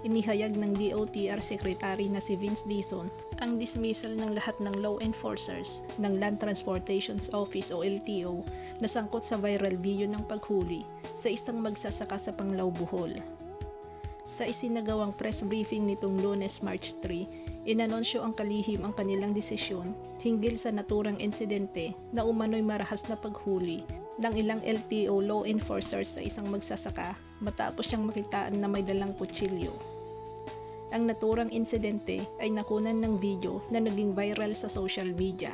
inihayag ng DOTR Secretary na si Vince Dizon ang dismissal ng lahat ng law enforcers ng Land Transportation Office o LTO na sangkot sa viral video ng paghuli sa isang magsasaka sa Panglao, Bohol. Sa isinagawang press briefing nitong Lunes, March 3, inanunsyo ang kalihim ang kanilang desisyon hinggil sa naturang insidente na umano'y marahas na paghuli ng ilang LTO law enforcers sa isang magsasaka matapos siyang makitaan na may dalang kutsilyo. Ang naturang insidente ay nakunan ng video na naging viral sa social media.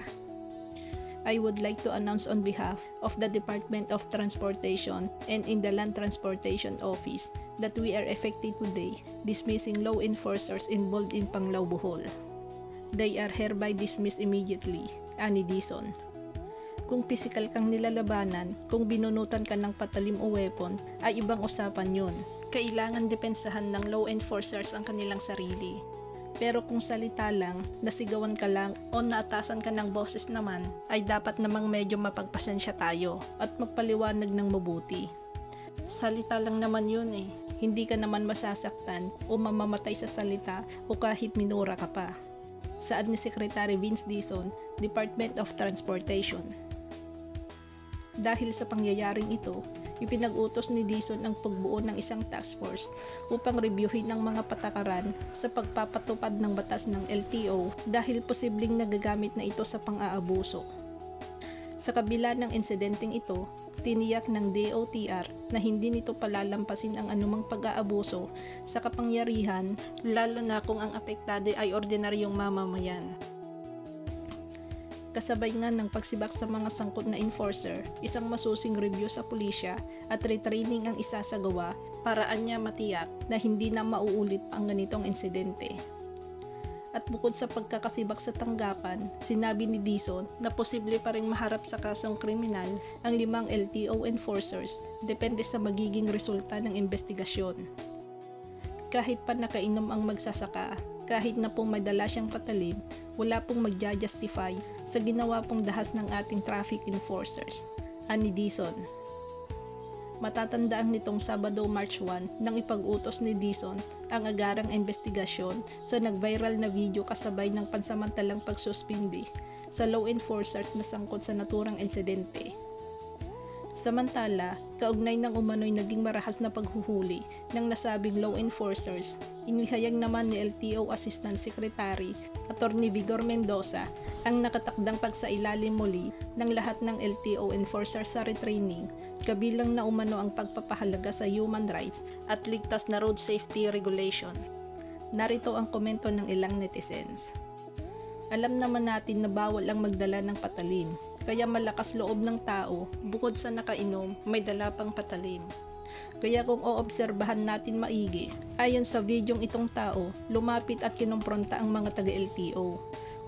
I would like to announce on behalf of the Department of Transportation and in the Land Transportation Office that we are effective today dismissing law enforcers involved in Panglao, Bohol. They are hereby dismissed immediately, ani Dizon. Kung pisikal kang nilalabanan, kung binunutan ka ng patalim o weapon, ay ibang usapan yun. Kailangan depensahan ng law enforcers ang kanilang sarili. Pero kung salita lang, nasigawan ka lang o naatasan ka ng boses naman, ay dapat namang medyo mapagpasensya tayo at magpaliwanag ng mabuti. Salita lang naman yun eh. Hindi ka naman masasaktan o mamamatay sa salita o kahit minura ka pa. Saad ni Secretary Vince Dizon, Department of Transportation. Dahil sa pangyayaring ito, ipinag-utos ni Dizon ang pagbuo ng isang task force upang reviewin ang mga patakaran sa pagpapatupad ng batas ng LTO dahil posibleng nagagamit na ito sa pang-aabuso. Sa kabila ng insidenteng ito, tiniyak ng DOTR na hindi nito palalampasin ang anumang pag-aabuso sa kapangyarihan, lalo na kung ang apektado ay ordinaryong mamamayan. Kasabay nga ng pagsibak sa mga sangkot na enforcer, isang masusing review sa pulisya at retraining ang isasagawa para anya matiyak na hindi na mauulit pa ang ganitong insidente. At bukod sa pagkakasibak sa tanggapan, sinabi ni Dizon na posible pa ring maharap sa kasong kriminal ang 5 LTO enforcers depende sa magiging resulta ng investigasyon. Kahit pa nakainom ang magsasaka, kahit na pong may dala siyang patalim, wala pong magja-justify sa ginawa pong dahas ng ating traffic enforcers, ani Dizon. Matatandaan nitong Sabado, March 1 nang ipag-utos ni Dizon ang agarang investigasyon sa nag-viral na video kasabay ng pansamantalang pagsuspindi sa law enforcers na sangkot sa naturang insidente. Samantala, kaugnay ng umano'y naging marahas na paghuhuli ng nasabing law enforcers, inihayag naman ni LTO Assistant Secretary Attorney Vigor Mendoza ang nakatakdang pagsailalim muli ng lahat ng LTO enforcers sa retraining, kabilang na umano ang pagpapahalaga sa human rights at ligtas na road safety regulation. Narito ang komento ng ilang netizens. Alam naman natin na bawal ang magdala ng patalim, kaya malakas loob ng tao, bukod sa nakainom, may dala pang patalim. Kaya kung oobserbahan natin maigi, ayon sa videong itong tao, lumapit at kinumpronta ang mga taga-LTO.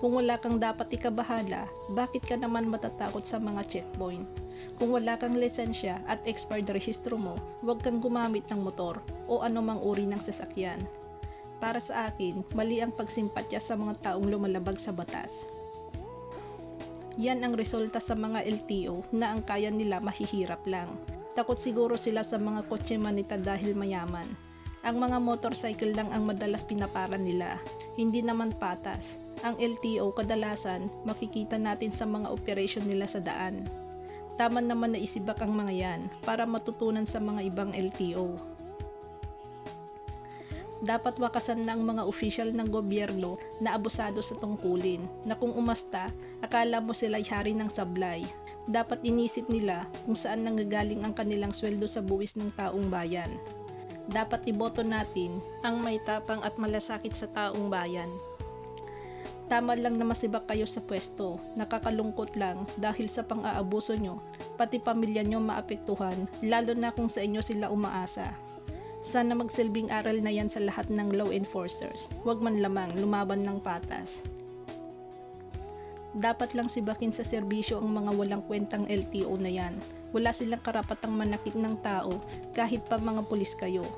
Kung wala kang dapat ikabahala, bakit ka naman matatakot sa mga checkpoint? Kung wala kang lisensya at expired rehistro mo, huwag kang gumamit ng motor o anumang uri ng sasakyan. Para sa akin, mali ang pagsimpatya sa mga taong lumalabag sa batas. Yan ang resulta sa mga LTO na ang kaya nila mahihirap lang. Takot siguro sila sa mga kotse manita dahil mayaman. Ang mga motorcycle lang ang madalas pinapara nila. Hindi naman patas. Ang LTO kadalasan makikita natin sa mga operasyon nila sa daan. Tama naman na isibak ang mga yan para matutunan sa mga ibang LTO. Dapat wakasan na ang mga opisyal ng gobyerno na abusado sa tungkulin, na kung umasta, akala mo sila'y hari ng sablay. Dapat inisip nila kung saan nanggagaling ang kanilang sweldo sa buwis ng taong bayan. Dapat iboto natin ang may tapang at malasakit sa taong bayan. Tama lang na masibak kayo sa pwesto, nakakalungkot lang dahil sa pang-aabuso nyo, pati pamilya nyo maapektuhan, lalo na kung sa inyo sila umaasa. Sana magsilbing aral na yan sa lahat ng law enforcers, huwag man lamang lumaban ng patas. Dapat lang sibakin sa serbisyo ang mga walang kwentang LTO na yan. Wala silang karapatang manakit ng tao kahit pa mga pulis kayo.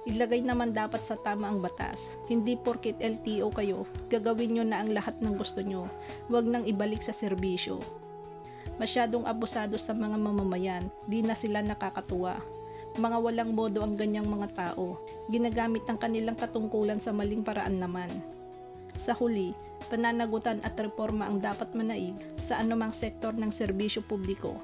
Ilagay naman dapat sa tama ang batas. Hindi porket LTO kayo, gagawin nyo na ang lahat ng gusto nyo. Huwag nang ibalik sa serbisyo. Masyadong abusado sa mga mamamayan, di na sila nakakatuwa. Mga walang modo ang ganyang mga tao. Ginagamit ang kanilang katungkulan sa maling paraan naman. Sa huli, pananagutan at reforma ang dapat manaig sa anumang sektor ng serbisyo publiko.